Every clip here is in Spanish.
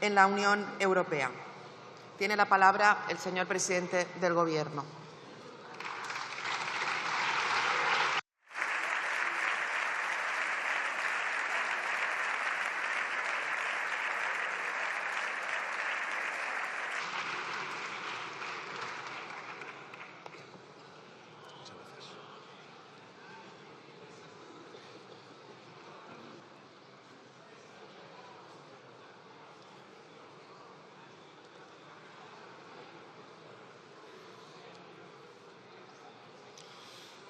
en la Unión Europea. Tiene la palabra el señor presidente del Gobierno.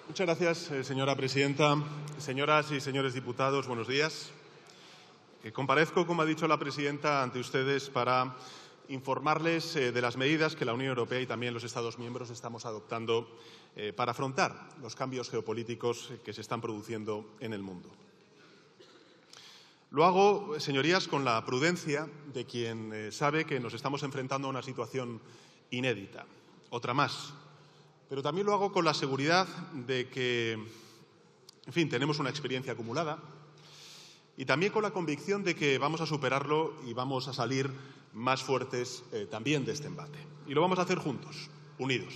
Muchas gracias, señora presidenta. Señoras y señores diputados, buenos días. Comparezco, como ha dicho la presidenta, ante ustedes para informarles de las medidas que la Unión Europea y también los Estados miembros estamos adoptando para afrontar los cambios geopolíticos que se están produciendo en el mundo. Lo hago, señorías, con la prudencia de quien sabe que nos estamos enfrentando a una situación inédita, otra más. Pero también lo hago con la seguridad de que, en fin, tenemos una experiencia acumulada y también con la convicción de que vamos a superarlo y vamos a salir más fuertes también de este embate. Y lo vamos a hacer juntos, unidos.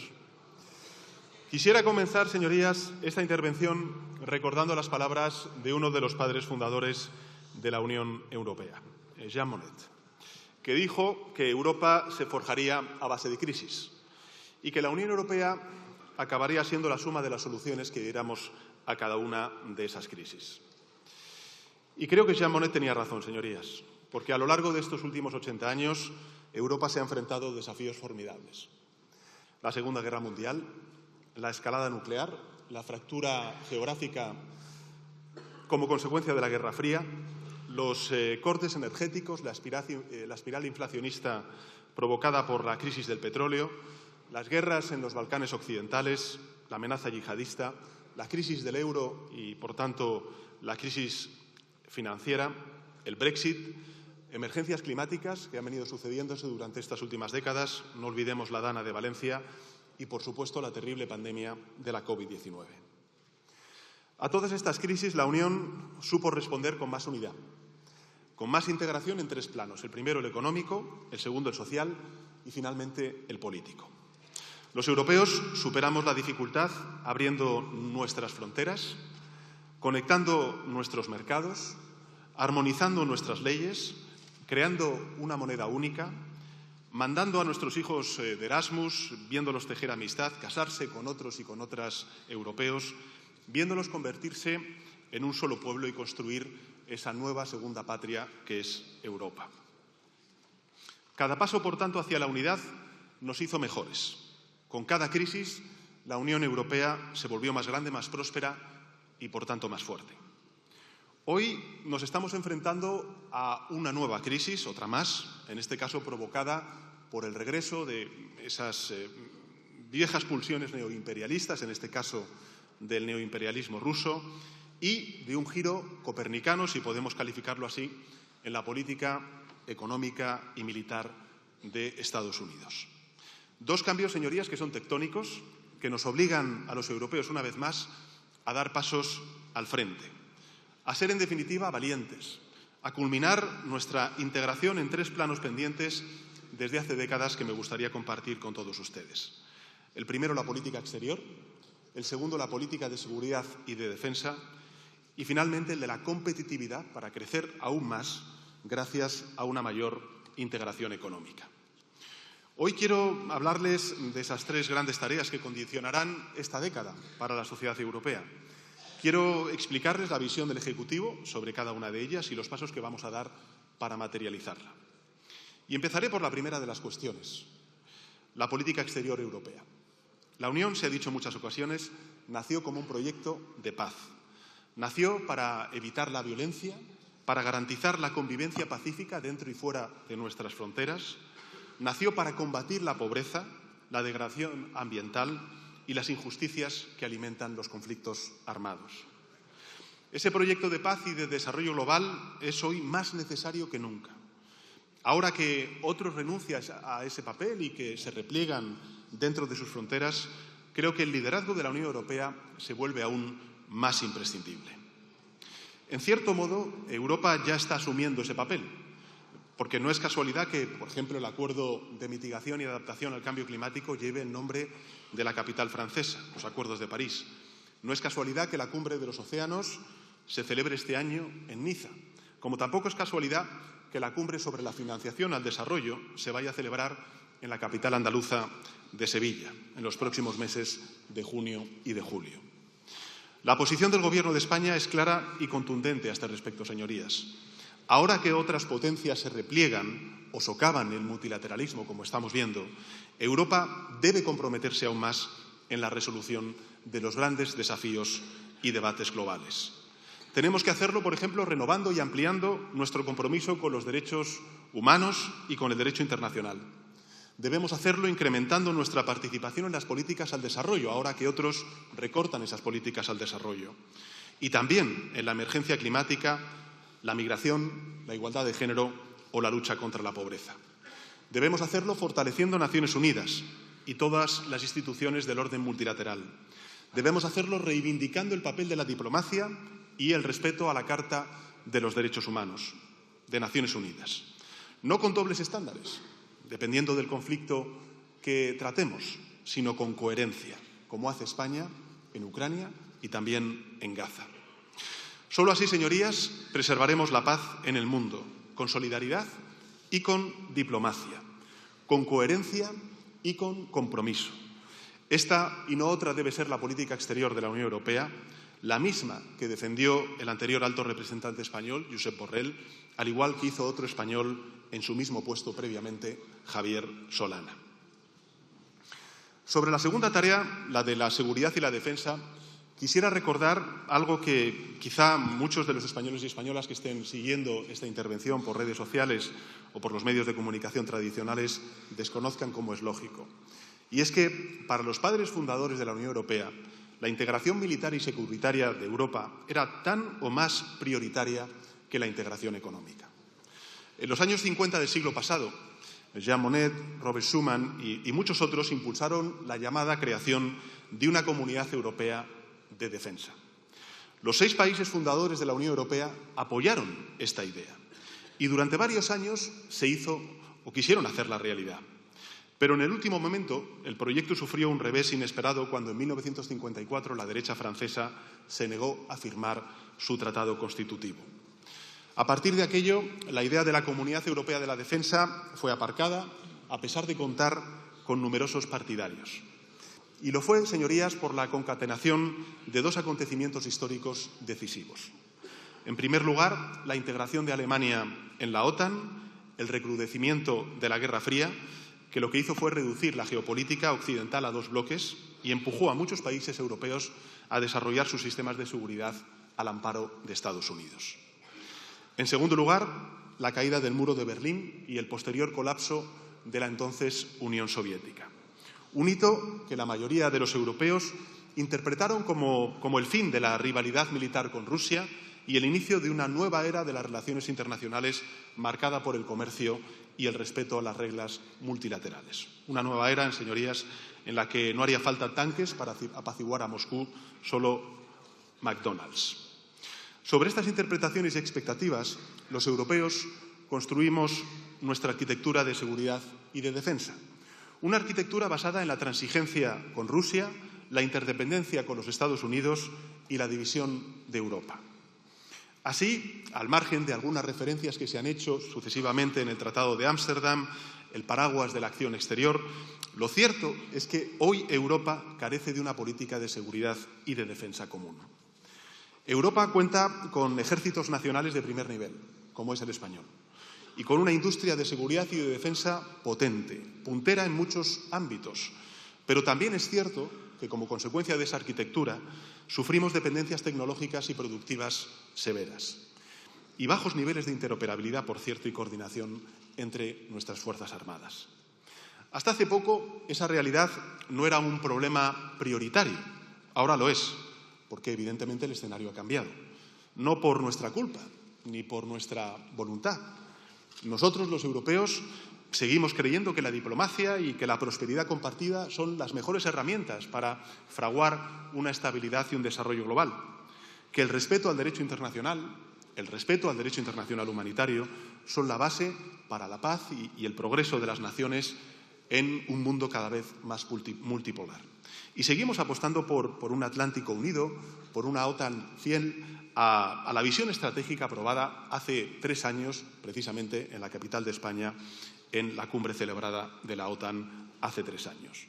Quisiera comenzar, señorías, esta intervención recordando las palabras de uno de los padres fundadores de la Unión Europea, Jean Monnet, que dijo que Europa se forjaría a base de crisis y que la Unión Europea acabaría siendo la suma de las soluciones que diéramos a cada una de esas crisis. Y creo que Jean Monnet tenía razón, señorías, porque a lo largo de estos últimos 80 años Europa se ha enfrentado a desafíos formidables. La Segunda Guerra Mundial, la escalada nuclear, la fractura geográfica como consecuencia de la Guerra Fría, los cortes energéticos, la espiral inflacionista provocada por la crisis del petróleo, las guerras en los Balcanes occidentales, la amenaza yihadista, la crisis del euro y, por tanto, la crisis financiera, el Brexit, emergencias climáticas que han venido sucediéndose durante estas últimas décadas, no olvidemos la Dana de Valencia y, por supuesto, la terrible pandemia de la COVID-19. A todas estas crisis la Unión supo responder con más unidad, con más integración en tres planos. El primero, el económico, el segundo, el social y, finalmente, el político. Los europeos superamos la dificultad abriendo nuestras fronteras, conectando nuestros mercados, armonizando nuestras leyes, creando una moneda única, mandando a nuestros hijos de Erasmus, viéndolos tejer amistad, casarse con otros y con otras europeos, viéndolos convertirse en un solo pueblo y construir esa nueva segunda patria que es Europa. Cada paso, por tanto, hacia la unidad nos hizo mejores. Con cada crisis, la Unión Europea se volvió más grande, más próspera y, por tanto, más fuerte. Hoy nos estamos enfrentando a una nueva crisis, otra más, en este caso provocada por el regreso de esas viejas pulsiones neoimperialistas, en este caso del neoimperialismo ruso, y de un giro copernicano, si podemos calificarlo así, en la política económica y militar de Estados Unidos. Dos cambios, señorías, que son tectónicos, que nos obligan a los europeos, una vez más, a dar pasos al frente, a ser, en definitiva, valientes, a culminar nuestra integración en tres planos pendientes desde hace décadas que me gustaría compartir con todos ustedes. El primero, la política exterior, el segundo, la política de seguridad y de defensa, y, finalmente, el de la competitividad para crecer aún más gracias a una mayor integración económica. Hoy quiero hablarles de esas tres grandes tareas que condicionarán esta década para la sociedad europea. Quiero explicarles la visión del Ejecutivo sobre cada una de ellas y los pasos que vamos a dar para materializarla. Y empezaré por la primera de las cuestiones, la política exterior europea. La Unión, se ha dicho en muchas ocasiones, nació como un proyecto de paz. Nació para evitar la violencia, para garantizar la convivencia pacífica dentro y fuera de nuestras fronteras. Nació para combatir la pobreza, la degradación ambiental y las injusticias que alimentan los conflictos armados. Ese proyecto de paz y de desarrollo global es hoy más necesario que nunca. Ahora que otros renuncian a ese papel y que se repliegan dentro de sus fronteras, creo que el liderazgo de la Unión Europea se vuelve aún más imprescindible. En cierto modo, Europa ya está asumiendo ese papel. Porque no es casualidad que, por ejemplo, el Acuerdo de Mitigación y Adaptación al Cambio Climático lleve el nombre de la capital francesa, los Acuerdos de París. No es casualidad que la Cumbre de los Océanos se celebre este año en Niza, como tampoco es casualidad que la Cumbre sobre la Financiación al Desarrollo se vaya a celebrar en la capital andaluza de Sevilla, en los próximos meses de junio y de julio. La posición del Gobierno de España es clara y contundente a este respecto, señorías. Ahora que otras potencias se repliegan o socavan el multilateralismo, como estamos viendo, Europa debe comprometerse aún más en la resolución de los grandes desafíos y debates globales. Tenemos que hacerlo, por ejemplo, renovando y ampliando nuestro compromiso con los derechos humanos y con el derecho internacional. Debemos hacerlo incrementando nuestra participación en las políticas al desarrollo, ahora que otros recortan esas políticas al desarrollo. Y también en la emergencia climática, la migración, la igualdad de género o la lucha contra la pobreza. Debemos hacerlo fortaleciendo Naciones Unidas y todas las instituciones del orden multilateral. Debemos hacerlo reivindicando el papel de la diplomacia y el respeto a la Carta de los Derechos Humanos de Naciones Unidas. No con dobles estándares, dependiendo del conflicto que tratemos, sino con coherencia, como hace España en Ucrania y también en Gaza. Solo así, señorías, preservaremos la paz en el mundo, con solidaridad y con diplomacia, con coherencia y con compromiso. Esta y no otra debe ser la política exterior de la Unión Europea, la misma que defendió el anterior alto representante español, Josep Borrell, al igual que hizo otro español en su mismo puesto previamente, Javier Solana. Sobre la segunda tarea, la de la seguridad y la defensa, quisiera recordar algo que quizá muchos de los españoles y españolas que estén siguiendo esta intervención por redes sociales o por los medios de comunicación tradicionales desconozcan como es lógico. Y es que para los padres fundadores de la Unión Europea, la integración militar y securitaria de Europa era tan o más prioritaria que la integración económica. En los años 50 del siglo pasado, Jean Monnet, Robert Schuman y muchos otros impulsaron la llamada creación de una comunidad europea de defensa. Los 6 países fundadores de la Unión Europea apoyaron esta idea y durante varios años se hizo o quisieron hacerla realidad. Pero en el último momento el proyecto sufrió un revés inesperado cuando en 1954 la derecha francesa se negó a firmar su tratado constitutivo. A partir de aquello, la idea de la Comunidad Europea de la Defensa fue aparcada, a pesar de contar con numerosos partidarios. Y lo fue, señorías, por la concatenación de 2 acontecimientos históricos decisivos. En primer lugar, la integración de Alemania en la OTAN, el recrudecimiento de la Guerra Fría, que lo que hizo fue reducir la geopolítica occidental a 2 bloques y empujó a muchos países europeos a desarrollar sus sistemas de seguridad al amparo de Estados Unidos. En segundo lugar, la caída del muro de Berlín y el posterior colapso de la entonces Unión Soviética. Un hito que la mayoría de los europeos interpretaron como el fin de la rivalidad militar con Rusia y el inicio de una nueva era de las relaciones internacionales marcada por el comercio y el respeto a las reglas multilaterales. Una nueva era, señorías, en la que no haría falta tanques para apaciguar a Moscú, solo McDonald's. Sobre estas interpretaciones y expectativas, los europeos construimos nuestra arquitectura de seguridad y de defensa. Una arquitectura basada en la transigencia con Rusia, la interdependencia con los Estados Unidos y la división de Europa. Así, al margen de algunas referencias que se han hecho sucesivamente en el Tratado de Ámsterdam, el paraguas de la acción exterior, lo cierto es que hoy Europa carece de una política de seguridad y de defensa común. Europa cuenta con ejércitos nacionales de primer nivel, como es el español, y con una industria de seguridad y de defensa potente, puntera en muchos ámbitos. Pero también es cierto que, como consecuencia de esa arquitectura, sufrimos dependencias tecnológicas y productivas severas y bajos niveles de interoperabilidad, por cierto, y coordinación entre nuestras Fuerzas Armadas. Hasta hace poco, esa realidad no era un problema prioritario. Ahora lo es, porque evidentemente el escenario ha cambiado. No por nuestra culpa, ni por nuestra voluntad. Nosotros, los europeos, seguimos creyendo que la diplomacia y que la prosperidad compartida son las mejores herramientas para fraguar una estabilidad y un desarrollo global, que el respeto al derecho internacional, el respeto al derecho internacional humanitario son la base para la paz y el progreso de las naciones en un mundo cada vez más multipolar. Y seguimos apostando por un Atlántico unido, por una OTAN fiel a la visión estratégica aprobada hace 3 años, precisamente en la capital de España, en la cumbre celebrada de la OTAN hace 3 años.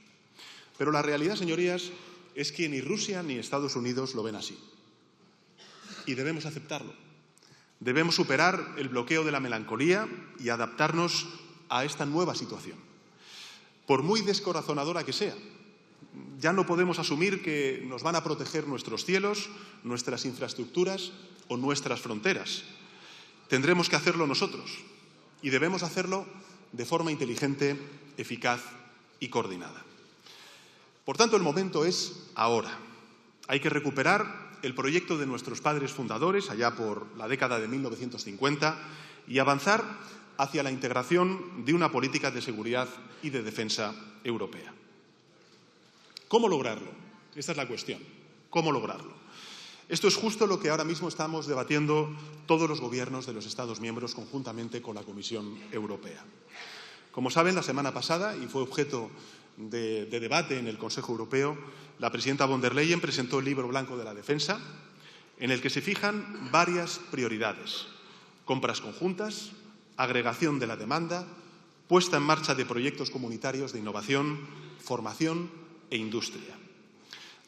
Pero la realidad, señorías, es que ni Rusia ni Estados Unidos lo ven así. Y debemos aceptarlo. Debemos superar el bloqueo de la melancolía y adaptarnos a esta nueva situación. Por muy descorazonadora que sea, ya no podemos asumir que nos van a proteger nuestros cielos, nuestras infraestructuras o nuestras fronteras. Tendremos que hacerlo nosotros y debemos hacerlo de forma inteligente, eficaz y coordinada. Por tanto, el momento es ahora. Hay que recuperar el proyecto de nuestros padres fundadores, allá por la década de 1950, y avanzar hacia la integración de una política de seguridad y de defensa europea. ¿Cómo lograrlo? Esta es la cuestión. ¿Cómo lograrlo? Esto es justo lo que ahora mismo estamos debatiendo todos los gobiernos de los Estados miembros conjuntamente con la Comisión Europea. Como saben, la semana pasada, y fue objeto de debate en el Consejo Europeo, la presidenta von der Leyen presentó el Libro Blanco de la Defensa, en el que se fijan varias prioridades: compras conjuntas, agregación de la demanda, puesta en marcha de proyectos comunitarios de innovación, formación e industria.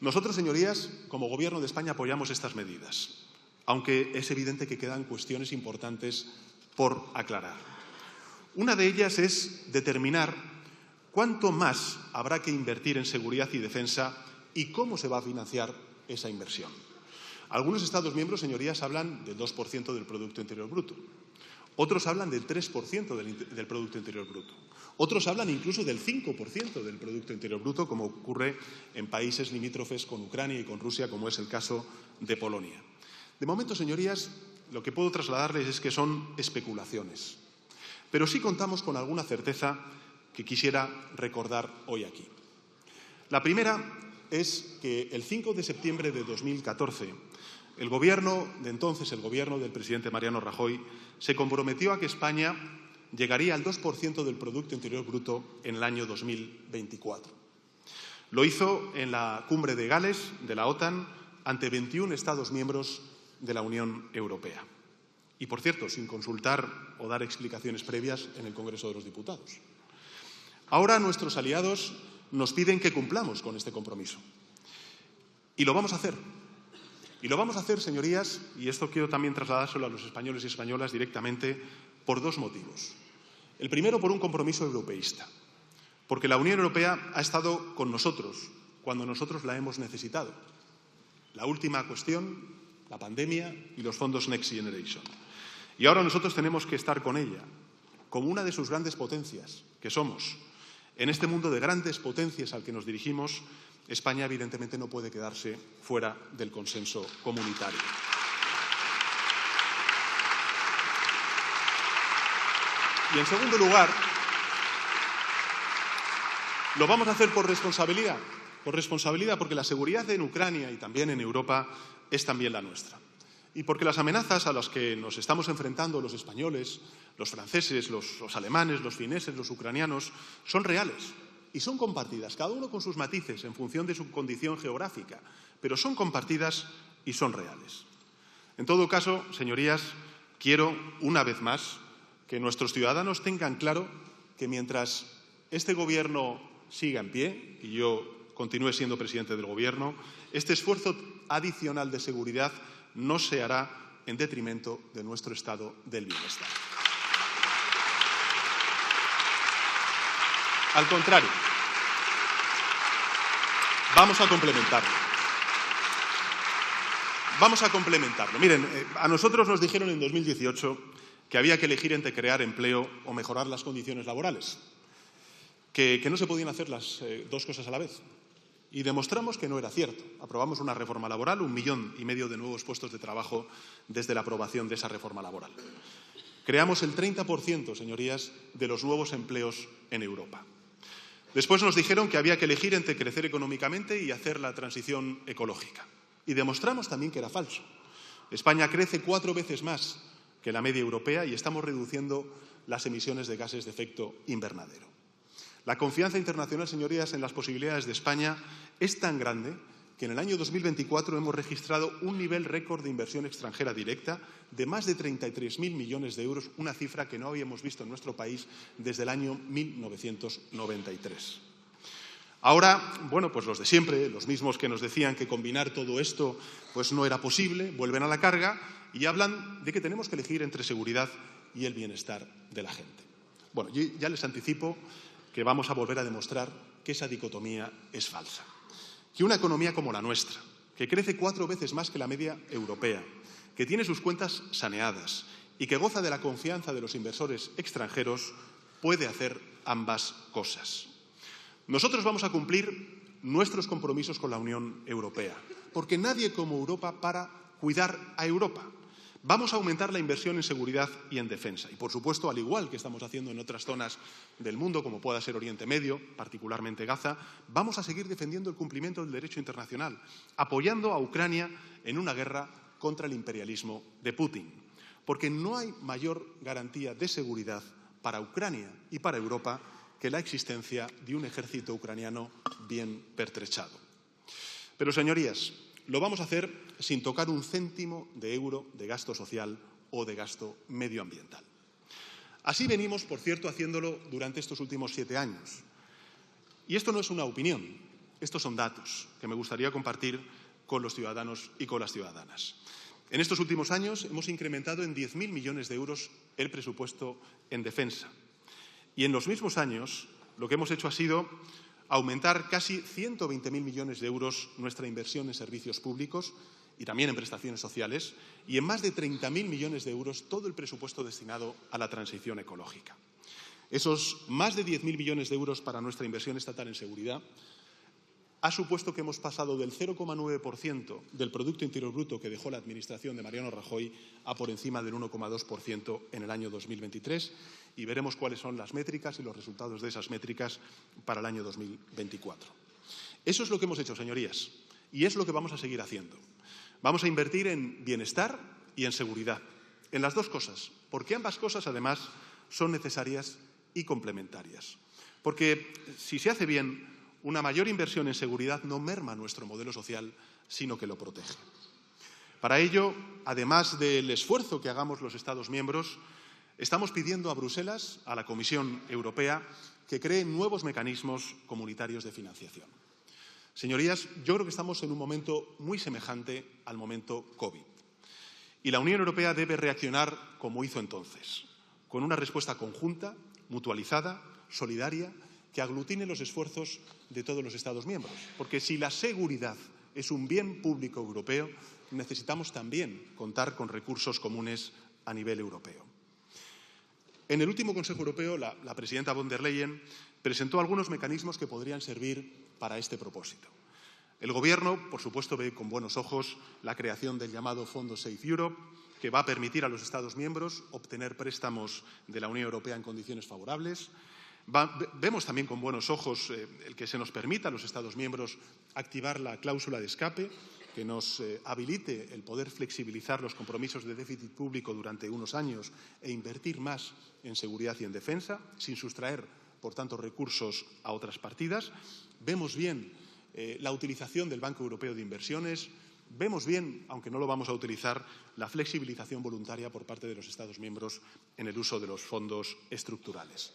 Nosotros, señorías, como Gobierno de España apoyamos estas medidas, aunque es evidente que quedan cuestiones importantes por aclarar. Una de ellas es determinar cuánto más habrá que invertir en seguridad y defensa y cómo se va a financiar esa inversión. Algunos Estados miembros, señorías, hablan del 2% del Producto Interior Bruto. Otros hablan del 3% del Producto Interior Bruto. Otros hablan incluso del 5% del Producto Interior Bruto, como ocurre en países limítrofes con Ucrania y con Rusia, como es el caso de Polonia. De momento, señorías, lo que puedo trasladarles es que son especulaciones. Pero sí contamos con alguna certeza que quisiera recordar hoy aquí. La primera es que el 5 de septiembre de 2014, el Gobierno de entonces, el Gobierno del presidente Mariano Rajoy, se comprometió a que España llegaría al 2% del Producto Interior Bruto en el año 2024. Lo hizo en la cumbre de Gales de la OTAN ante 21 Estados miembros de la Unión Europea. Y, por cierto, sin consultar o dar explicaciones previas en el Congreso de los Diputados. Ahora nuestros aliados nos piden que cumplamos con este compromiso. Y lo vamos a hacer. Y lo vamos a hacer, señorías, y esto quiero también trasladárselo a los españoles y españolas directamente, por 2 motivos. El primero, por un compromiso europeísta, porque la Unión Europea ha estado con nosotros cuando nosotros la hemos necesitado. La última cuestión, la pandemia y los fondos Next Generation. Y ahora nosotros tenemos que estar con ella, como una de sus grandes potencias, que somos. En este mundo de grandes potencias al que nos dirigimos, España evidentemente no puede quedarse fuera del consenso comunitario. Y en segundo lugar, lo vamos a hacer por responsabilidad porque la seguridad en Ucrania y también en Europa es también la nuestra. Y porque las amenazas a las que nos estamos enfrentando los españoles, los franceses, los alemanes, los fineses, los ucranianos, son reales y son compartidas, cada uno con sus matices en función de su condición geográfica, pero son compartidas y son reales. En todo caso, señorías, quiero, una vez más, que nuestros ciudadanos tengan claro que mientras este Gobierno siga en pie y yo continúe siendo presidente del Gobierno, este esfuerzo adicional de seguridad no se hará en detrimento de nuestro estado del bienestar. Al contrario, vamos a complementarlo. Miren, a nosotros nos dijeron en 2018 que había que elegir entre crear empleo o mejorar las condiciones laborales, que no se podían hacer las 2 cosas a la vez. Y demostramos que no era cierto. Aprobamos una reforma laboral, 1,5 millones de nuevos puestos de trabajo desde la aprobación de esa reforma laboral. Creamos el 30%, señorías, de los nuevos empleos en Europa. Después nos dijeron que había que elegir entre crecer económicamente y hacer la transición ecológica. Y demostramos también que era falso, España crece 4 veces más que la media europea y estamos reduciendo las emisiones de gases de efecto invernadero. La confianza internacional, señorías, en las posibilidades de España es tan grande que en el año 2024 hemos registrado un nivel récord de inversión extranjera directa de más de 33.000 millones de euros, una cifra que no habíamos visto en nuestro país desde el año 1993. Ahora, bueno, pues los de siempre, los mismos que nos decían que combinar todo esto pues no era posible, vuelven a la carga y hablan de que tenemos que elegir entre seguridad y el bienestar de la gente. Bueno, yo ya les anticipo que vamos a volver a demostrar que esa dicotomía es falsa. Que una economía como la nuestra, que crece 4 veces más que la media europea, que tiene sus cuentas saneadas y que goza de la confianza de los inversores extranjeros, puede hacer ambas cosas. Nosotros vamos a cumplir nuestros compromisos con la Unión Europea, porque nadie como Europa para cuidar a Europa. Vamos a aumentar la inversión en seguridad y en defensa. Y, por supuesto, al igual que estamos haciendo en otras zonas del mundo, como pueda ser Oriente Medio, particularmente Gaza, vamos a seguir defendiendo el cumplimiento del derecho internacional, apoyando a Ucrania en una guerra contra el imperialismo de Putin. Porque no hay mayor garantía de seguridad para Ucrania y para Europa que la existencia de un ejército ucraniano bien pertrechado. Pero, señorías, lo vamos a hacer sin tocar un céntimo de euro de gasto social o de gasto medioambiental. Así venimos, por cierto, haciéndolo durante estos últimos 7 años. Y esto no es una opinión, estos son datos que me gustaría compartir con los ciudadanos y con las ciudadanas. En estos últimos años hemos incrementado en 10.000 millones de euros el presupuesto en defensa. Y en los mismos años lo que hemos hecho ha sido aumentar casi 120.000 millones de euros nuestra inversión en servicios públicos y también en prestaciones sociales y en más de 30.000 millones de euros todo el presupuesto destinado a la transición ecológica. Esos más de 10.000 millones de euros para nuestra inversión estatal en seguridad ha supuesto que hemos pasado del 0,9% del Producto Interior Bruto que dejó la Administración de Mariano Rajoy a por encima del 1,2% en el año 2023 y veremos cuáles son las métricas y los resultados de esas métricas para el año 2024. Eso es lo que hemos hecho, señorías, y es lo que vamos a seguir haciendo. Vamos a invertir en bienestar y en seguridad, en las dos cosas, porque ambas cosas, además, son necesarias y complementarias. Porque si se hace bien, una mayor inversión en seguridad no merma nuestro modelo social, sino que lo protege. Para ello, además del esfuerzo que hagamos los Estados miembros, estamos pidiendo a Bruselas, a la Comisión Europea, que cree nuevos mecanismos comunitarios de financiación. Señorías, yo creo que estamos en un momento muy semejante al momento COVID. Y la Unión Europea debe reaccionar como hizo entonces, con una respuesta conjunta, mutualizada, solidaria, que aglutine los esfuerzos de todos los Estados miembros. Porque si la seguridad es un bien público europeo, necesitamos también contar con recursos comunes a nivel europeo. En el último Consejo Europeo, la presidenta von der Leyen presentó algunos mecanismos que podrían servir para este propósito. El Gobierno, por supuesto, ve con buenos ojos la creación del llamado Fondo Safe Europe, que va a permitir a los Estados miembros obtener préstamos de la Unión Europea en condiciones favorables. Vemos también con buenos ojos el que se nos permita a los Estados miembros activar la cláusula de escape, que nos habilite el poder flexibilizar los compromisos de déficit público durante unos años e invertir más en seguridad y en defensa, sin sustraer, por tanto, recursos a otras partidas. Vemos bien la utilización del Banco Europeo de Inversiones. Vemos bien, aunque no lo vamos a utilizar, la flexibilización voluntaria por parte de los Estados miembros en el uso de los fondos estructurales.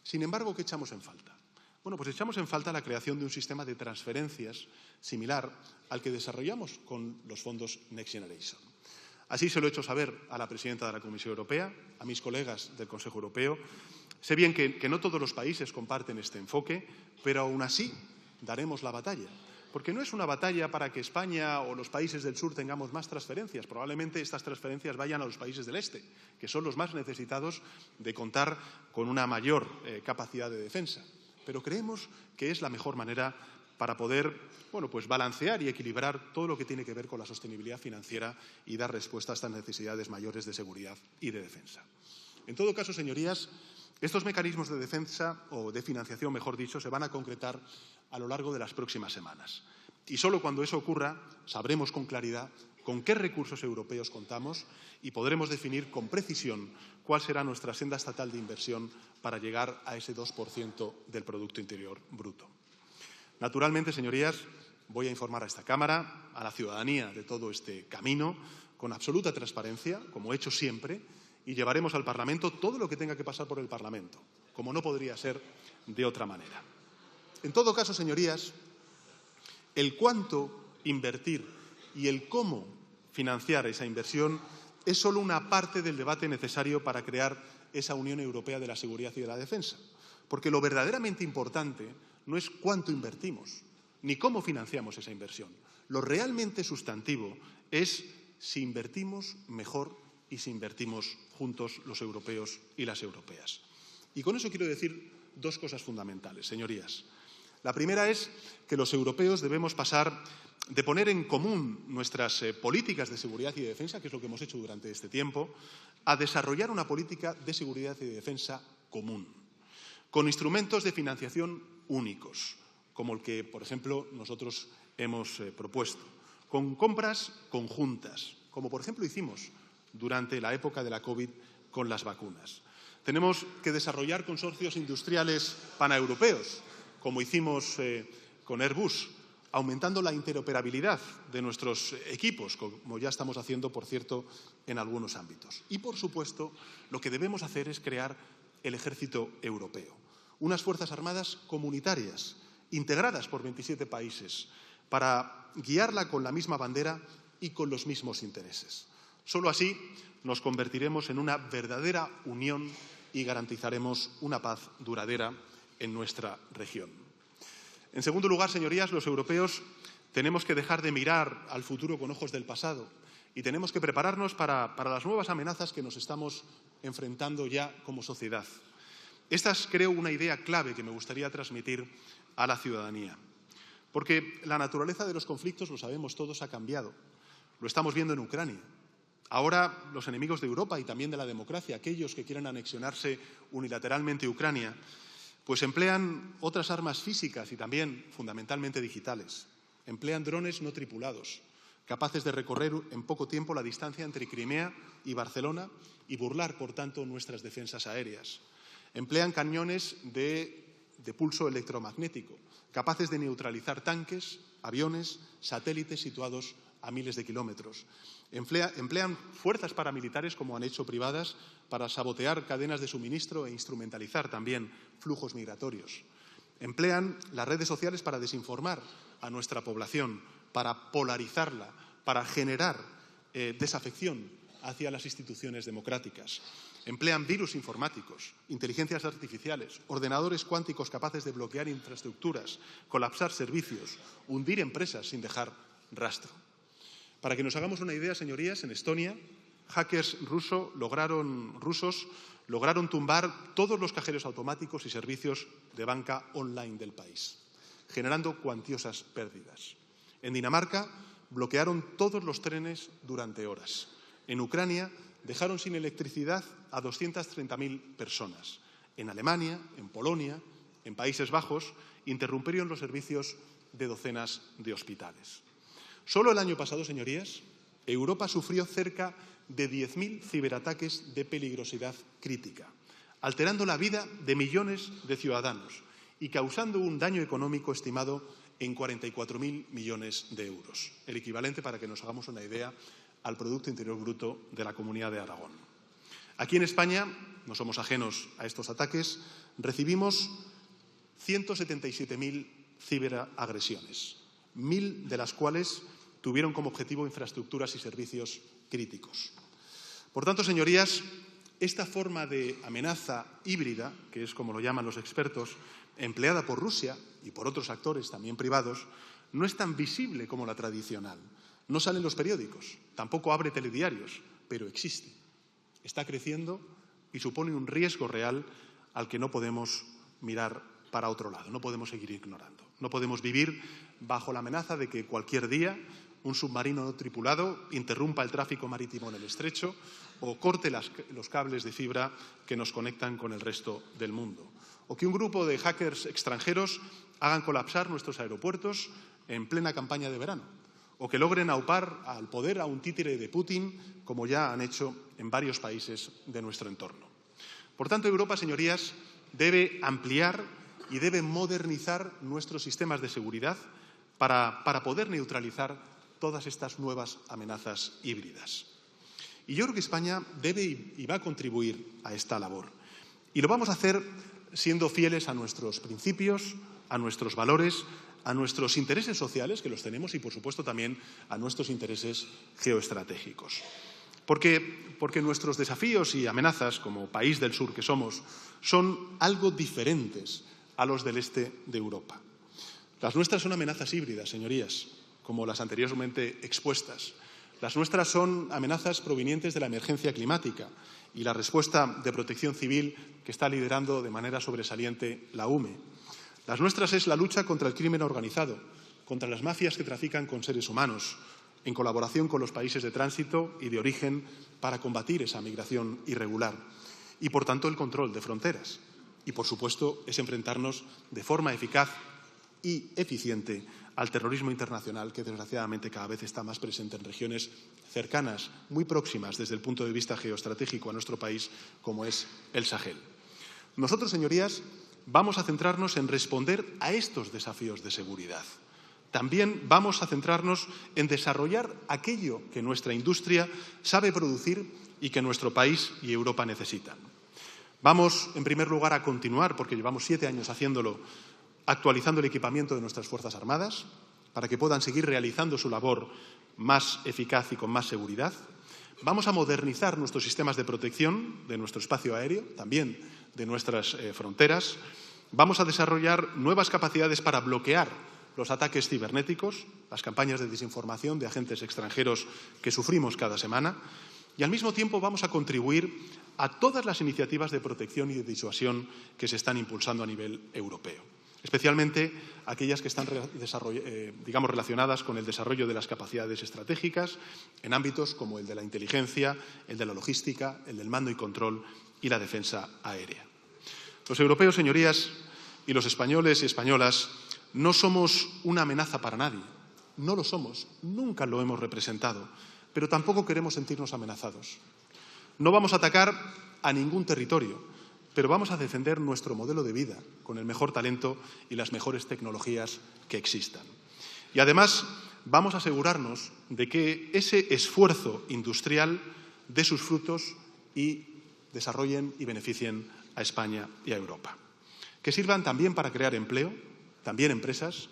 Sin embargo, ¿qué echamos en falta? Bueno, pues echamos en falta la creación de un sistema de transferencias similar al que desarrollamos con los fondos Next Generation. Así se lo he hecho saber a la presidenta de la Comisión Europea, a mis colegas del Consejo Europeo. Sé bien que no todos los países comparten este enfoque, pero aún así daremos la batalla. Porque no es una batalla para que España o los países del sur tengamos más transferencias. Probablemente estas transferencias vayan a los países del este, que son los más necesitados de contar con una mayor capacidad de defensa. Pero creemos que es la mejor manera para poder balancear y equilibrar todo lo que tiene que ver con la sostenibilidad financiera y dar respuesta a estas necesidades mayores de seguridad y de defensa. En todo caso, señorías, estos mecanismos de defensa, o de financiación, mejor dicho, se van a concretar a lo largo de las próximas semanas. Y solo cuando eso ocurra sabremos con claridad con qué recursos europeos contamos y podremos definir con precisión cuál será nuestra senda estatal de inversión para llegar a ese 2% del Producto Interior Bruto. Naturalmente, señorías, voy a informar a esta Cámara, a la ciudadanía de todo este camino, con absoluta transparencia, como he hecho siempre, y llevaremos al Parlamento todo lo que tenga que pasar por el Parlamento, como no podría ser de otra manera. En todo caso, señorías, el cuánto invertir y el cómo financiar esa inversión es solo una parte del debate necesario para crear esa Unión Europea de la Seguridad y de la Defensa. Porque lo verdaderamente importante no es cuánto invertimos, ni cómo financiamos esa inversión. Lo realmente sustantivo es si invertimos mejor y si invertimos juntos los europeos y las europeas. Y con eso quiero decir dos cosas fundamentales, señorías. La primera es que los europeos debemos pasar de poner en común nuestras políticas de seguridad y de defensa, que es lo que hemos hecho durante este tiempo, a desarrollar una política de seguridad y de defensa común, con instrumentos de financiación únicos, como el que, por ejemplo, nosotros hemos propuesto, con compras conjuntas, como por ejemplo hicimos durante la época de la COVID con las vacunas. Tenemos que desarrollar consorcios industriales paneuropeos, como hicimos con Airbus, aumentando la interoperabilidad de nuestros equipos, como ya estamos haciendo, por cierto, en algunos ámbitos. Y, por supuesto, lo que debemos hacer es crear el ejército europeo, unas fuerzas armadas comunitarias, integradas por 27 países, para guiarla con la misma bandera y con los mismos intereses. Solo así nos convertiremos en una verdadera unión y garantizaremos una paz duradera en nuestra región. En segundo lugar, señorías, los europeos tenemos que dejar de mirar al futuro con ojos del pasado y tenemos que prepararnos para las nuevas amenazas que nos estamos enfrentando ya como sociedad. Esta es, creo, una idea clave que me gustaría transmitir a la ciudadanía. Porque la naturaleza de los conflictos, lo sabemos todos, ha cambiado. Lo estamos viendo en Ucrania. Ahora los enemigos de Europa y también de la democracia, aquellos que quieren anexionarse unilateralmente Ucrania, pues emplean otras armas físicas y también fundamentalmente digitales. Emplean drones no tripulados, capaces de recorrer en poco tiempo la distancia entre Crimea y Barcelona y burlar, por tanto, nuestras defensas aéreas. Emplean cañones de pulso electromagnético, capaces de neutralizar tanques, aviones, satélites situados a miles de kilómetros. Emplean fuerzas paramilitares, como han hecho privadas, para sabotear cadenas de suministro e instrumentalizar también flujos migratorios. Emplean las redes sociales para desinformar a nuestra población, para polarizarla, para generar desafección hacia las instituciones democráticas. Emplean virus informáticos, inteligencias artificiales, ordenadores cuánticos capaces de bloquear infraestructuras, colapsar servicios, hundir empresas sin dejar rastro. Para que nos hagamos una idea, señorías, en Estonia, hackers rusos lograron tumbar todos los cajeros automáticos y servicios de banca online del país, generando cuantiosas pérdidas. En Dinamarca bloquearon todos los trenes durante horas. En Ucrania dejaron sin electricidad a 230.000 personas. En Alemania, en Polonia, en Países Bajos, interrumpieron los servicios de docenas de hospitales. Solo el año pasado, señorías, Europa sufrió cerca de 10.000 ciberataques de peligrosidad crítica, alterando la vida de millones de ciudadanos y causando un daño económico estimado en 44.000 millones de euros, el equivalente, para que nos hagamos una idea, al Producto Interior Bruto de la Comunidad de Aragón. Aquí en España, no somos ajenos a estos ataques, recibimos 177.000 ciberagresiones, 1.000 de las cuales tuvieron como objetivo infraestructuras y servicios críticos. Por tanto, señorías, esta forma de amenaza híbrida, que es como lo llaman los expertos, empleada por Rusia y por otros actores también privados, no es tan visible como la tradicional. No sale en los periódicos, tampoco abre telediarios, pero existe. Está creciendo y supone un riesgo real al que no podemos mirar para otro lado, no podemos seguir ignorando. No podemos vivir bajo la amenaza de que cualquier día un submarino no tripulado interrumpa el tráfico marítimo en el estrecho o corte los cables de fibra que nos conectan con el resto del mundo. O que un grupo de hackers extranjeros hagan colapsar nuestros aeropuertos en plena campaña de verano. o que logren aupar al poder a un títere de Putin, como ya han hecho en varios países de nuestro entorno. Por tanto, Europa, señorías, debe ampliar y debe modernizar nuestros sistemas de seguridad para poder neutralizar todas estas nuevas amenazas híbridas. Y yo creo que España debe y va a contribuir a esta labor. Y lo vamos a hacer siendo fieles a nuestros principios, a nuestros valores, a nuestros intereses sociales, que los tenemos, y, por supuesto, también a nuestros intereses geoestratégicos. Porque nuestros desafíos y amenazas, como país del sur que somos, son algo diferentes a los del este de Europa. Las nuestras son amenazas híbridas, señorías, como las anteriormente expuestas. Las nuestras son amenazas provenientes de la emergencia climática y la respuesta de protección civil que está liderando de manera sobresaliente la UME. Las nuestras es la lucha contra el crimen organizado, contra las mafias que trafican con seres humanos, en colaboración con los países de tránsito y de origen para combatir esa migración irregular. Y, por tanto, el control de fronteras. Y, por supuesto, es enfrentarnos de forma eficaz y eficiente al terrorismo internacional, que desgraciadamente cada vez está más presente en regiones cercanas, muy próximas desde el punto de vista geoestratégico a nuestro país, como es el Sahel. Nosotros, señorías, vamos a centrarnos en responder a estos desafíos de seguridad. También vamos a centrarnos en desarrollar aquello que nuestra industria sabe producir y que nuestro país y Europa necesitan. Vamos, en primer lugar, a continuar, porque llevamos 7 años haciéndolo, actualizando el equipamiento de nuestras Fuerzas Armadas para que puedan seguir realizando su labor más eficaz y con más seguridad. Vamos a modernizar nuestros sistemas de protección de nuestro espacio aéreo, también de nuestras fronteras. Vamos a desarrollar nuevas capacidades para bloquear los ataques cibernéticos, las campañas de desinformación de agentes extranjeros que sufrimos cada semana. Y, al mismo tiempo, vamos a contribuir a todas las iniciativas de protección y de disuasión que se están impulsando a nivel europeo, especialmente aquellas que están relacionadas con el desarrollo de las capacidades estratégicas en ámbitos como el de la inteligencia, el de la logística, el del mando y control y la defensa aérea. Los europeos, señorías, y los españoles y españolas no somos una amenaza para nadie. No lo somos, nunca lo hemos representado, pero tampoco queremos sentirnos amenazados. No vamos a atacar a ningún territorio, pero vamos a defender nuestro modelo de vida con el mejor talento y las mejores tecnologías que existan. Y, además, vamos a asegurarnos de que ese esfuerzo industrial dé sus frutos y desarrollen y beneficien a España y a Europa. Que sirvan también para crear empleo, también empresas,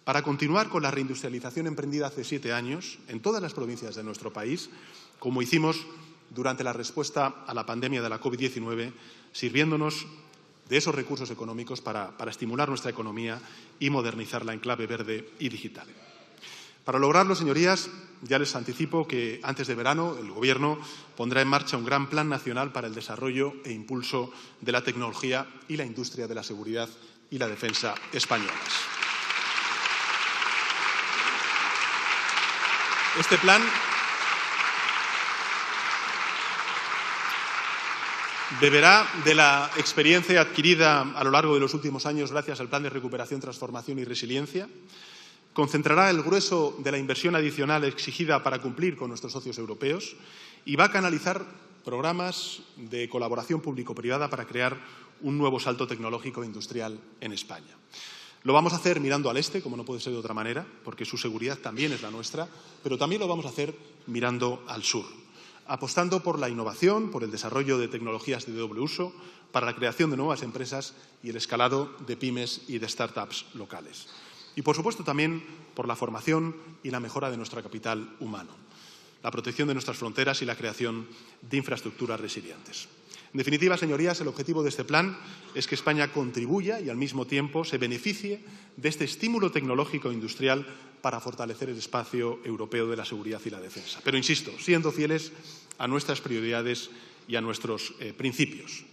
para continuar con la reindustrialización emprendida hace 7 años en todas las provincias de nuestro país, como hicimos durante la respuesta a la pandemia de la COVID-19, sirviéndonos de esos recursos económicos para estimular nuestra economía y modernizarla en clave verde y digital. Para lograrlo, señorías, ya les anticipo que antes de verano el Gobierno pondrá en marcha un gran plan nacional para el desarrollo e impulso de la tecnología y la industria de la seguridad y la defensa españolas. Este plan beberá de la experiencia adquirida a lo largo de los últimos años gracias al Plan de Recuperación, Transformación y Resiliencia. Concentrará el grueso de la inversión adicional exigida para cumplir con nuestros socios europeos y va a canalizar programas de colaboración público-privada para crear un nuevo salto tecnológico e industrial en España. Lo vamos a hacer mirando al este, como no puede ser de otra manera, porque su seguridad también es la nuestra, pero también lo vamos a hacer mirando al sur, apostando por la innovación, por el desarrollo de tecnologías de doble uso, para la creación de nuevas empresas y el escalado de pymes y de startups locales. Y, por supuesto, también por la formación y la mejora de nuestro capital humano, la protección de nuestras fronteras y la creación de infraestructuras resilientes. En definitiva, señorías, el objetivo de este plan es que España contribuya y, al mismo tiempo, se beneficie de este estímulo tecnológico e industrial para fortalecer el espacio europeo de la seguridad y la defensa. Pero, insisto, siendo fieles a nuestras prioridades y a nuestros principios.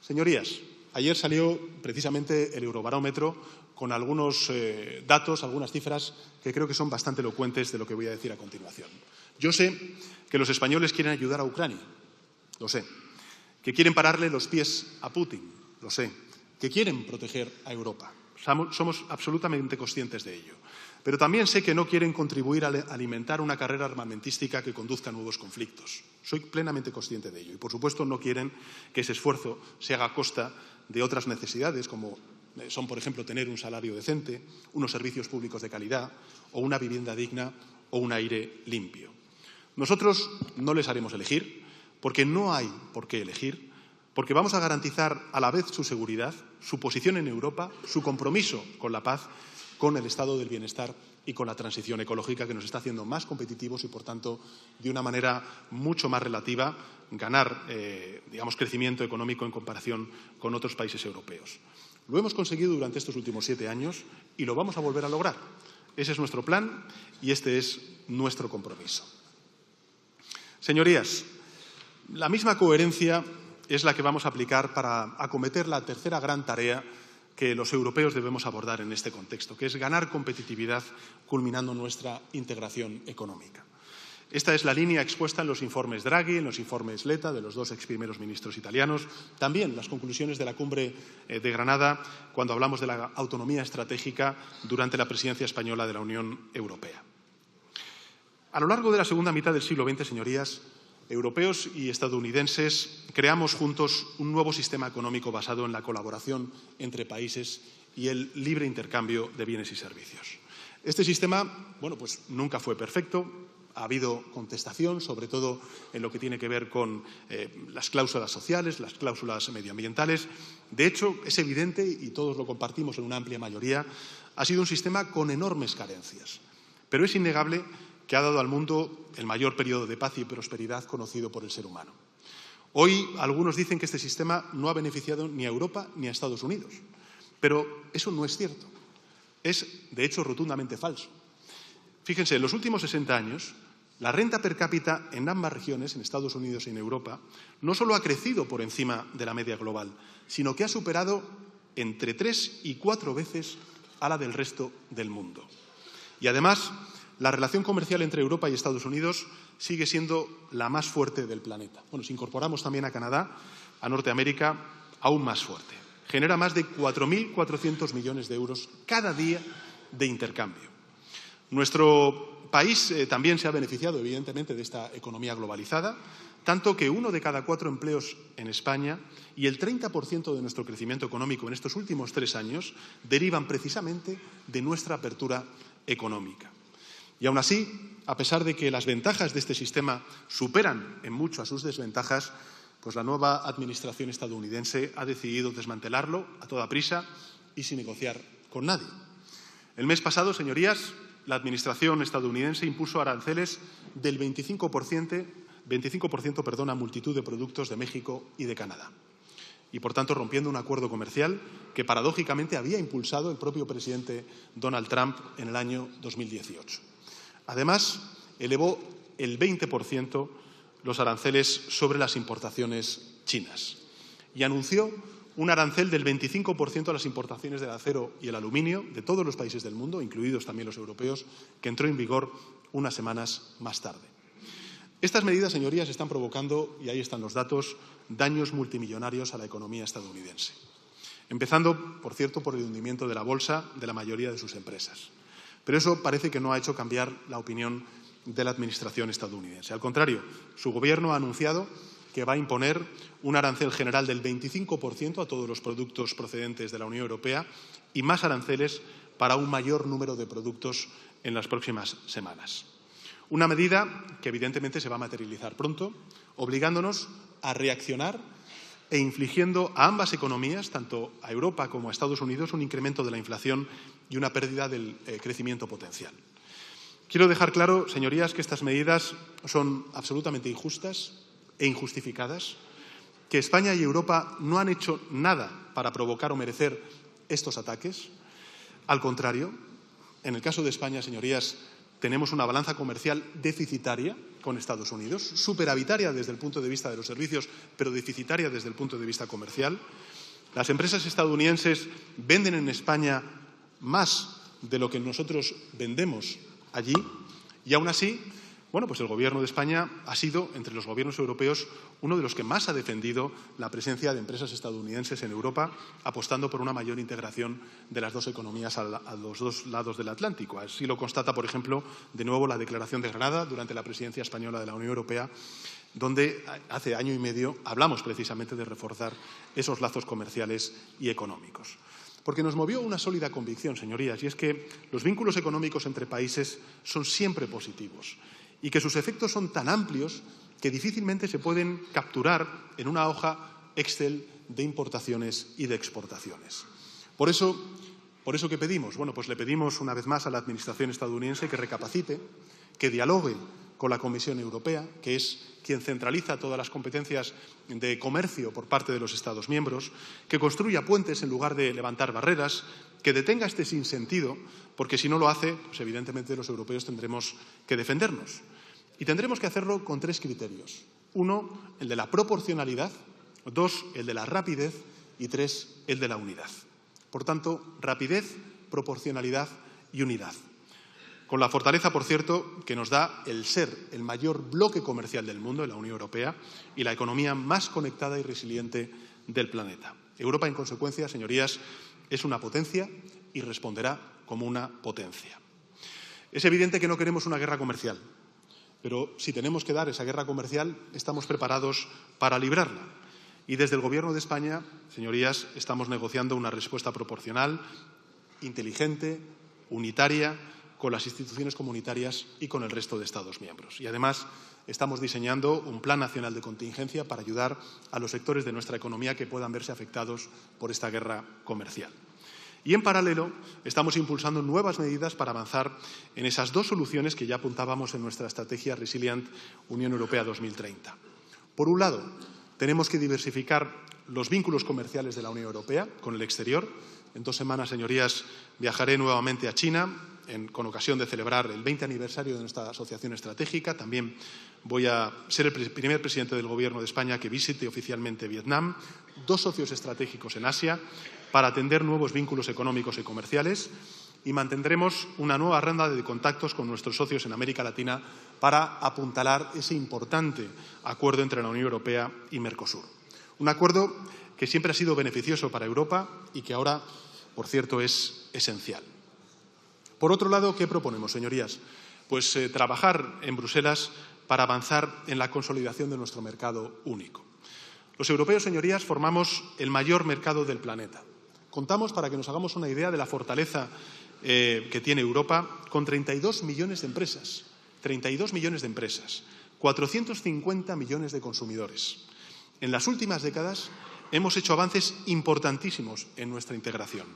Señorías, ayer salió precisamente el Eurobarómetro con algunos datos, algunas cifras que creo que son bastante elocuentes de lo que voy a decir a continuación. Yo sé que los españoles quieren ayudar a Ucrania, lo sé. Que quieren pararle los pies a Putin, lo sé. Que quieren proteger a Europa, Somos absolutamente conscientes de ello. Pero también sé que no quieren contribuir a alimentar una carrera armamentística que conduzca a nuevos conflictos. Soy plenamente consciente de ello. Y, por supuesto, no quieren que ese esfuerzo se haga a costa de otras necesidades, como son, por ejemplo, tener un salario decente, unos servicios públicos de calidad, o una vivienda digna, o un aire limpio. Nosotros no les haremos elegir, porque no hay por qué elegir, porque vamos a garantizar a la vez su seguridad, su posición en Europa, su compromiso con la paz, con el estado del bienestar y con la transición ecológica que nos está haciendo más competitivos y, por tanto, de una manera mucho más relativa, ganar, crecimiento económico en comparación con otros países europeos. Lo hemos conseguido durante estos últimos 7 años y lo vamos a volver a lograr. Ese es nuestro plan y este es nuestro compromiso. Señorías, la misma coherencia es la que vamos a aplicar para acometer la tercera gran tarea que los europeos debemos abordar en este contexto, que es ganar competitividad culminando nuestra integración económica. Esta es la línea expuesta en los informes Draghi, en los informes Letta, de los 2 ex primeros ministros italianos, también las conclusiones de la cumbre de Granada, cuando hablamos de la autonomía estratégica durante la presidencia española de la Unión Europea. A lo largo de la segunda mitad del siglo XX, señorías, europeos y estadounidenses creamos juntos un nuevo sistema económico basado en la colaboración entre países y el libre intercambio de bienes y servicios. Este sistema, nunca fue perfecto. Ha habido contestación, sobre todo en lo que tiene que ver con las cláusulas sociales, las cláusulas medioambientales. De hecho, es evidente, y todos lo compartimos en una amplia mayoría, ha sido un sistema con enormes carencias. Pero es innegable que ha dado al mundo el mayor periodo de paz y prosperidad conocido por el ser humano. Hoy algunos dicen que este sistema no ha beneficiado ni a Europa ni a Estados Unidos. Pero eso no es cierto. Es, de hecho, rotundamente falso. Fíjense, en los últimos 60 años, la renta per cápita en ambas regiones, en Estados Unidos y en Europa, no solo ha crecido por encima de la media global, sino que ha superado entre 3 y 4 veces a la del resto del mundo. Y además, la relación comercial entre Europa y Estados Unidos sigue siendo la más fuerte del planeta. Si incorporamos también a Canadá, a Norteamérica, aún más fuerte. Genera más de 4.400 millones de euros cada día de intercambio. Nuestro país también se ha beneficiado, evidentemente, de esta economía globalizada, tanto que 1 de cada 4 empleos en España y el 30% de nuestro crecimiento económico en estos últimos 3 años derivan precisamente de nuestra apertura económica. Y aún así, a pesar de que las ventajas de este sistema superan en mucho a sus desventajas, pues la nueva administración estadounidense ha decidido desmantelarlo a toda prisa y sin negociar con nadie. El mes pasado, señorías, la administración estadounidense impuso aranceles del 25% a multitud de productos de México y de Canadá. Y, por tanto, rompiendo un acuerdo comercial que, paradójicamente, había impulsado el propio presidente Donald Trump en el año 2018. Además, elevó el 20% los aranceles sobre las importaciones chinas y anunció un arancel del 25% a las importaciones del acero y el aluminio de todos los países del mundo, incluidos también los europeos, que entró en vigor unas semanas más tarde. Estas medidas, señorías, están provocando, y ahí están los datos, daños multimillonarios a la economía estadounidense. Empezando, por cierto, por el hundimiento de la bolsa de la mayoría de sus empresas. Pero eso parece que no ha hecho cambiar la opinión de la administración estadounidense. Al contrario, su gobierno ha anunciado que va a imponer un arancel general del 25% a todos los productos procedentes de la Unión Europea y más aranceles para un mayor número de productos en las próximas semanas. Una medida que evidentemente se va a materializar pronto, obligándonos a reaccionar e infligiendo a ambas economías, tanto a Europa como a Estados Unidos, un incremento de la inflación y una pérdida del crecimiento potencial. Quiero dejar claro, señorías, que estas medidas son absolutamente injustas e injustificadas, que España y Europa no han hecho nada para provocar o merecer estos ataques. Al contrario, en el caso de España, señorías, tenemos una balanza comercial deficitaria con Estados Unidos, superavitaria desde el punto de vista de los servicios, pero deficitaria desde el punto de vista comercial. Las empresas estadounidenses venden en España más de lo que nosotros vendemos allí y, aún así, Bueno, pues el Gobierno de España ha sido, entre los gobiernos europeos, uno de los que más ha defendido la presencia de empresas estadounidenses en Europa, apostando por una mayor integración de las dos economías a los dos lados del Atlántico. Así lo constata, por ejemplo, de nuevo la Declaración de Granada durante la presidencia española de la Unión Europea, donde hace año y medio hablamos precisamente de reforzar esos lazos comerciales y económicos. Porque nos movió una sólida convicción, señorías, y es que los vínculos económicos entre países son siempre positivos y que sus efectos son tan amplios que difícilmente se pueden capturar en una hoja Excel de importaciones y de exportaciones. Por eso, ¿qué pedimos? Bueno, pues le pedimos una vez más a la Administración estadounidense que recapacite, que dialogue con la Comisión Europea, que es quien centraliza todas las competencias de comercio por parte de los Estados miembros, que construya puentes en lugar de levantar barreras, que detenga este sinsentido, porque si no lo hace, pues evidentemente los europeos tendremos que defendernos. Y tendremos que hacerlo con 3 criterios. 1, el de la proporcionalidad. 2, el de la rapidez. Y 3, el de la unidad. Por tanto, rapidez, proporcionalidad y unidad. Con la fortaleza, por cierto, que nos da el ser el mayor bloque comercial del mundo, en la Unión Europea, y la economía más conectada y resiliente del planeta. Europa, en consecuencia, señorías, es una potencia y responderá como una potencia. Es evidente que no queremos una guerra comercial, pero si tenemos que dar esa guerra comercial, estamos preparados para librarla. Y desde el Gobierno de España, señorías, estamos negociando una respuesta proporcional, inteligente, unitaria, con las instituciones comunitarias y con el resto de Estados miembros. Y además estamos diseñando un plan nacional de contingencia para ayudar a los sectores de nuestra economía que puedan verse afectados por esta guerra comercial. Y en paralelo estamos impulsando nuevas medidas para avanzar en esas 2 soluciones que ya apuntábamos en nuestra estrategia Resilient Unión Europea 2030. Por un lado, tenemos que diversificar los vínculos comerciales de la Unión Europea con el exterior. En 2 semanas, señorías, viajaré nuevamente a China con ocasión de celebrar el 20 aniversario de nuestra asociación estratégica. También voy a ser el primer presidente del Gobierno de España que visite oficialmente Vietnam, 2 socios estratégicos en Asia, para atender nuevos vínculos económicos y comerciales, y mantendremos una nueva ronda de contactos con nuestros socios en América Latina para apuntalar ese importante acuerdo entre la Unión Europea y Mercosur. Un acuerdo que siempre ha sido beneficioso para Europa y que ahora, por cierto, es esencial. Por otro lado, ¿qué proponemos, señorías? Pues trabajar en Bruselas para avanzar en la consolidación de nuestro mercado único. Los europeos, señorías, formamos el mayor mercado del planeta. Contamos, para que nos hagamos una idea de la fortaleza que tiene Europa, con 32 millones de empresas. 32 millones de empresas, 450 millones de consumidores. En las últimas décadas hemos hecho avances importantísimos en nuestra integración.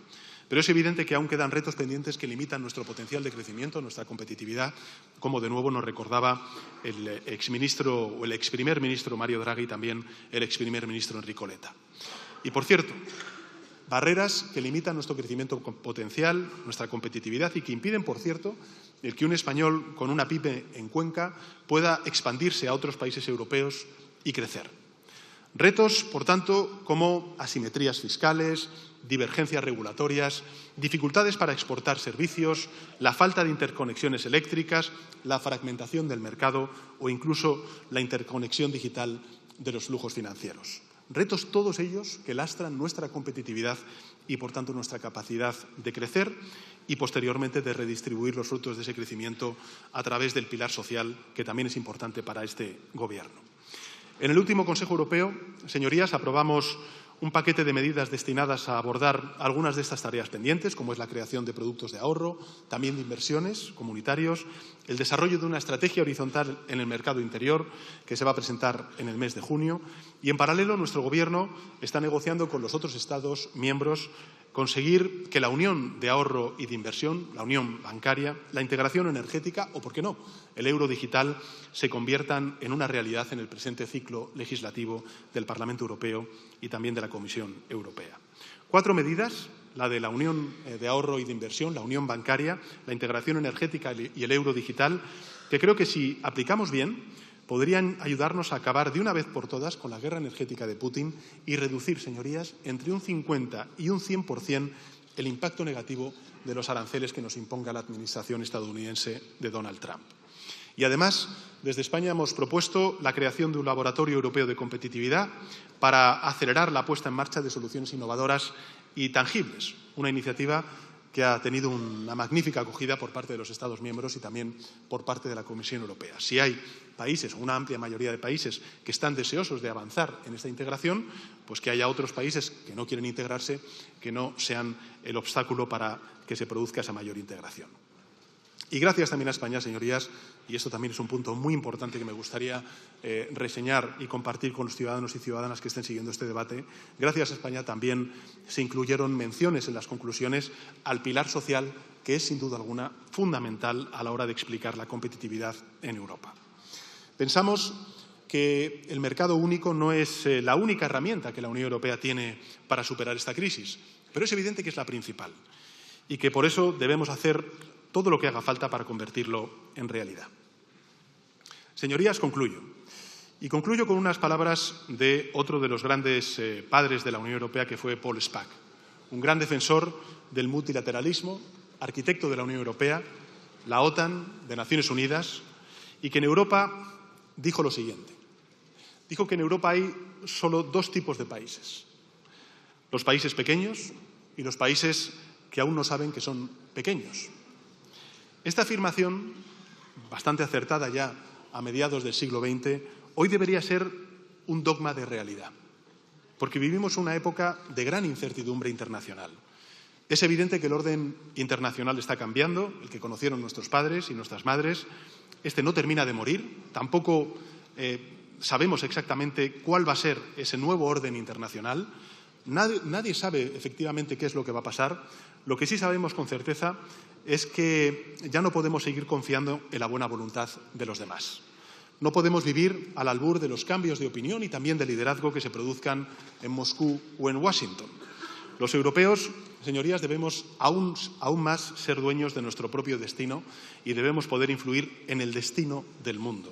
Pero es evidente que aún quedan retos pendientes que limitan nuestro potencial de crecimiento, nuestra competitividad, como de nuevo nos recordaba el exministro o el exprimer ministro Mario Draghi y también el exprimer ministro Enrico Letta. Y, por cierto, barreras que limitan nuestro crecimiento potencial, nuestra competitividad y que impiden, por cierto, el que un español con una pyme en Cuenca pueda expandirse a otros países europeos y crecer. Retos, por tanto, como asimetrías fiscales, divergencias regulatorias, dificultades para exportar servicios, la falta de interconexiones eléctricas, la fragmentación del mercado o incluso la interconexión digital de los flujos financieros. Retos todos ellos que lastran nuestra competitividad y, por tanto, nuestra capacidad de crecer y, posteriormente, de redistribuir los frutos de ese crecimiento a través del pilar social, que también es importante para este Gobierno. En el último Consejo Europeo, señorías, aprobamos un paquete de medidas destinadas a abordar algunas de estas tareas pendientes, como es la creación de productos de ahorro, también de inversiones comunitarios, el desarrollo de una estrategia horizontal en el mercado interior, que se va a presentar en el mes de junio, y en paralelo nuestro Gobierno está negociando con los otros Estados miembros conseguir que la unión de ahorro y de inversión, la unión bancaria, la integración energética o, por qué no, el euro digital se conviertan en una realidad en el presente ciclo legislativo del Parlamento Europeo y también de la Comisión Europea. 4 medidas, la de la unión de ahorro y de inversión, la unión bancaria, la integración energética y el euro digital, que creo que si aplicamos bien podrían ayudarnos a acabar de una vez por todas con la guerra energética de Putin y reducir, señorías, entre un 50 y un 100% el impacto negativo de los aranceles que nos imponga la administración estadounidense de Donald Trump. Y además, desde España hemos propuesto la creación de un laboratorio europeo de competitividad para acelerar la puesta en marcha de soluciones innovadoras y tangibles, una iniciativa que ha tenido una magnífica acogida por parte de los Estados miembros y también por parte de la Comisión Europea. Si hay países, una amplia mayoría de países, que están deseosos de avanzar en esta integración, pues que haya otros países que no quieren integrarse, que no sean el obstáculo para que se produzca esa mayor integración. Y gracias también a España, señorías, y esto también es un punto muy importante que me gustaría reseñar y compartir con los ciudadanos y ciudadanas que estén siguiendo este debate, gracias a España también se incluyeron menciones en las conclusiones al pilar social, que es sin duda alguna fundamental a la hora de explicar la competitividad en Europa. Pensamos que el mercado único no es la única herramienta que la Unión Europea tiene para superar esta crisis, pero es evidente que es la principal y que por eso debemos hacer todo lo que haga falta para convertirlo en realidad. Señorías, concluyo. Y concluyo con unas palabras de otro de los grandes padres de la Unión Europea, que fue Paul Spaak, un gran defensor del multilateralismo, arquitecto de la Unión Europea, la OTAN, de Naciones Unidas, y que en Europa dijo lo siguiente. Dijo que en Europa hay solo dos tipos de países: los países pequeños y los países que aún no saben que son pequeños. Esta afirmación, bastante acertada ya a mediados del siglo XX, hoy debería ser un dogma de realidad, porque vivimos una época de gran incertidumbre internacional. Es evidente que el orden internacional está cambiando, el que conocieron nuestros padres y nuestras madres. Este no termina de morir, tampoco sabemos exactamente cuál va a ser ese nuevo orden internacional. Nadie sabe efectivamente qué es lo que va a pasar. Lo que sí sabemos con certeza es que ya no podemos seguir confiando en la buena voluntad de los demás. No podemos vivir al albur de los cambios de opinión y también de liderazgo que se produzcan en Moscú o en Washington. Los europeos, señorías, debemos aún más ser dueños de nuestro propio destino y debemos poder influir en el destino del mundo,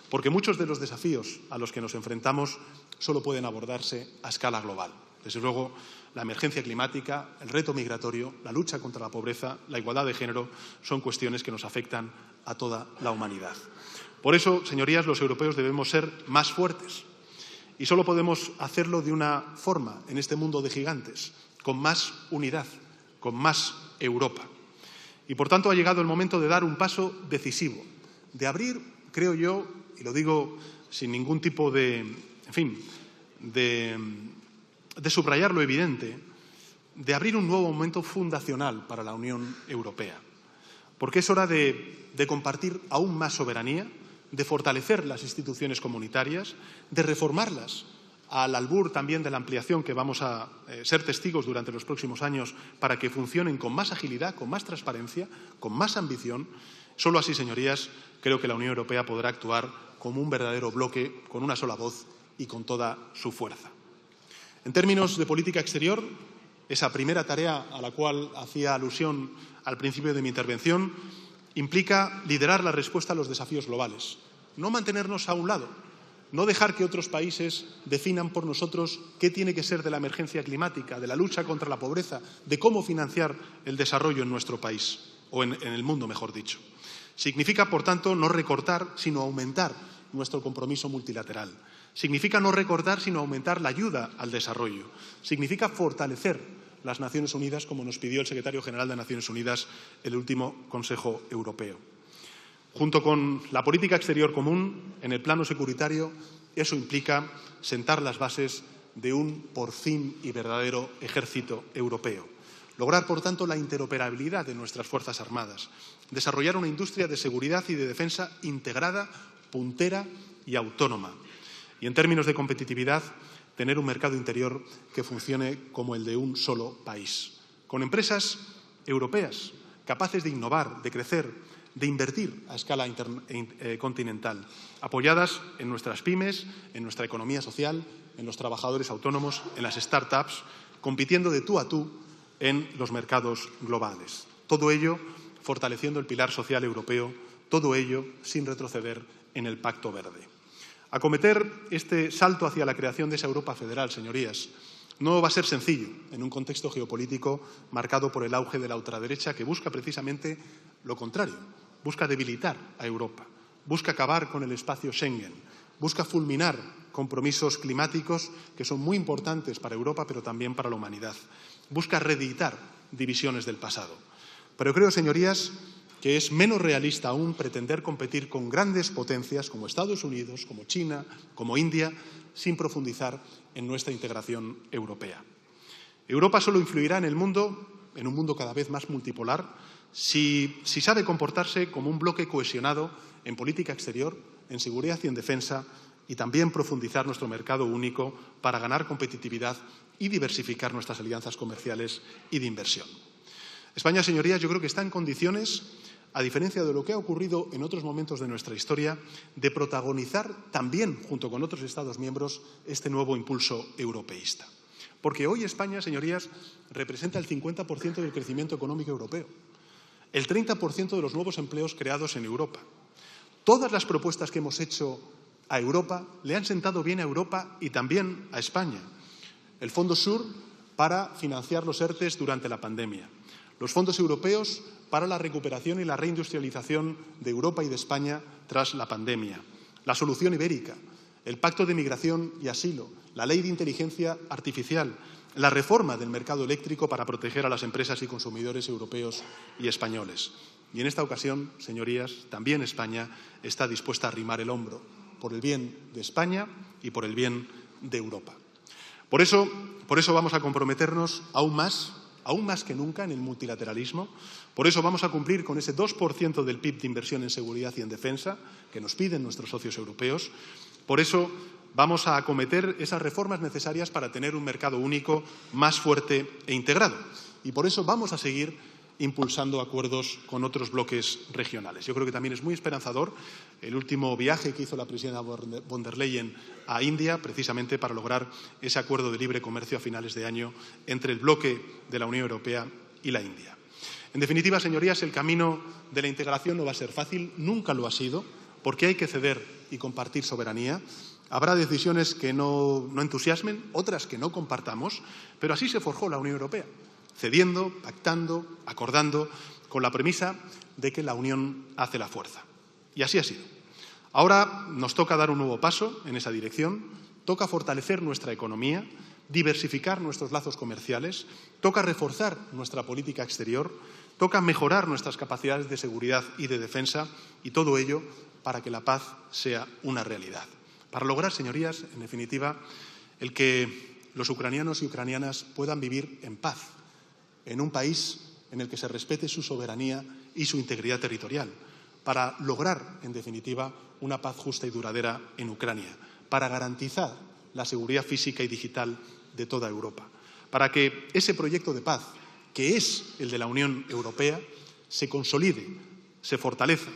porque muchos de los desafíos a los que nos enfrentamos solo pueden abordarse a escala global. Desde luego, la emergencia climática, el reto migratorio, la lucha contra la pobreza, la igualdad de género son cuestiones que nos afectan a toda la humanidad. Por eso, señorías, los europeos debemos ser más fuertes y solo podemos hacerlo de una forma en este mundo de gigantes, con más unidad, con más Europa. Y, por tanto, ha llegado el momento de dar un paso decisivo, de abrir, creo yo, y lo digo sin ningún tipo de subrayar lo evidente, de abrir un nuevo momento fundacional para la Unión Europea. Porque es hora de compartir aún más soberanía, de fortalecer las instituciones comunitarias, de reformarlas al albur también de la ampliación que vamos a ser testigos durante los próximos años para que funcionen con más agilidad, con más transparencia, con más ambición. Solo así, señorías, creo que la Unión Europea podrá actuar como un verdadero bloque, con una sola voz y con toda su fuerza. En términos de política exterior, esa primera tarea a la cual hacía alusión al principio de mi intervención implica liderar la respuesta a los desafíos globales, no mantenernos a un lado, no dejar que otros países definan por nosotros qué tiene que ser de la emergencia climática, de la lucha contra la pobreza, de cómo financiar el desarrollo en nuestro país, o en el mundo, mejor dicho. Significa, por tanto, no recortar, sino aumentar nuestro compromiso multilateral. Significa no recortar, sino aumentar la ayuda al desarrollo. Significa fortalecer las Naciones Unidas, como nos pidió el secretario general de Naciones Unidas en el último Consejo Europeo. Junto con la política exterior común, en el plano securitario, eso implica sentar las bases de un, por fin y verdadero, ejército europeo. Lograr, por tanto, la interoperabilidad de nuestras Fuerzas Armadas. Desarrollar una industria de seguridad y de defensa integrada, puntera y autónoma. Y en términos de competitividad, tener un mercado interior que funcione como el de un solo país, con empresas europeas capaces de innovar, de crecer, de invertir a escala continental, apoyadas en nuestras pymes, en nuestra economía social, en los trabajadores autónomos, en las start-ups, compitiendo de tú a tú en los mercados globales. Todo ello fortaleciendo el pilar social europeo, todo ello sin retroceder en el Pacto Verde. Acometer este salto hacia la creación de esa Europa federal, señorías, no va a ser sencillo en un contexto geopolítico marcado por el auge de la ultraderecha que busca precisamente lo contrario, busca debilitar a Europa, busca acabar con el espacio Schengen, busca fulminar compromisos climáticos que son muy importantes para Europa, pero también para la humanidad. Busca reeditar divisiones del pasado. Pero creo, señorías, que es menos realista aún pretender competir con grandes potencias como Estados Unidos, como China, como India, sin profundizar en nuestra integración europea. Europa solo influirá en el mundo, en un mundo cada vez más multipolar, si sabe comportarse como un bloque cohesionado en política exterior, en seguridad y en defensa, y también profundizar nuestro mercado único para ganar competitividad y diversificar nuestras alianzas comerciales y de inversión. España, señorías, yo creo que está en condiciones, a diferencia de lo que ha ocurrido en otros momentos de nuestra historia, de protagonizar también, junto con otros Estados miembros, este nuevo impulso europeísta. Porque hoy España, señorías, representa el 50% del crecimiento económico europeo, el 30% de los nuevos empleos creados en Europa. Todas las propuestas que hemos hecho a Europa le han sentado bien a Europa y también a España. El Fondo Sur para financiar los ERTE durante la pandemia. Los fondos europeos para la recuperación y la reindustrialización de Europa y de España tras la pandemia. La solución ibérica, el Pacto de Migración y Asilo, la Ley de Inteligencia Artificial, la reforma del mercado eléctrico para proteger a las empresas y consumidores europeos y españoles. Y en esta ocasión, señorías, también España está dispuesta a arrimar el hombro por el bien de España y por el bien de Europa. Por eso vamos a comprometernos aún más que nunca en el multilateralismo. Por eso vamos a cumplir con ese 2% del PIB de inversión en seguridad y en defensa que nos piden nuestros socios europeos. Por eso vamos a acometer esas reformas necesarias para tener un mercado único más fuerte e integrado. Y por eso vamos a seguir impulsando acuerdos con otros bloques regionales. Yo creo que también es muy esperanzador el último viaje que hizo la presidenta von der Leyen a India, precisamente para lograr ese acuerdo de libre comercio a finales de año entre el bloque de la Unión Europea y la India. En definitiva, señorías, el camino de la integración no va a ser fácil, nunca lo ha sido, porque hay que ceder y compartir soberanía. Habrá decisiones que no entusiasmen, otras que no compartamos, pero así se forjó la Unión Europea, cediendo, pactando, acordando, con la premisa de que la unión hace la fuerza. Y así ha sido. Ahora nos toca dar un nuevo paso en esa dirección, toca fortalecer nuestra economía, diversificar nuestros lazos comerciales, toca reforzar nuestra política exterior, toca mejorar nuestras capacidades de seguridad y de defensa, y todo ello para que la paz sea una realidad. Para lograr, señorías, en definitiva, el que los ucranianos y ucranianas puedan vivir en paz, en un país en el que se respete su soberanía y su integridad territorial, para lograr, en definitiva, una paz justa y duradera en Ucrania, para garantizar la seguridad física y digital de toda Europa, para que ese proyecto de paz, que es el de la Unión Europea, se consolide, se fortalezca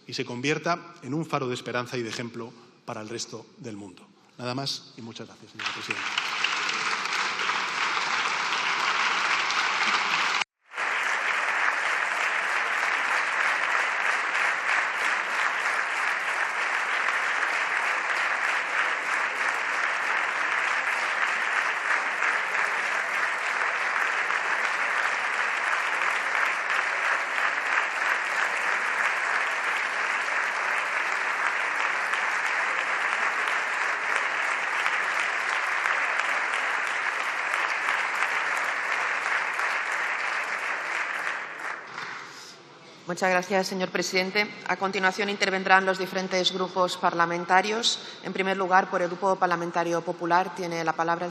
y se convierta en un faro de esperanza y de ejemplo para el resto del mundo. Nada más y muchas gracias, señora presidenta. Muchas gracias, señor presidente. A continuación intervendrán los diferentes grupos parlamentarios. En primer lugar, por el Grupo Parlamentario Popular tiene la palabra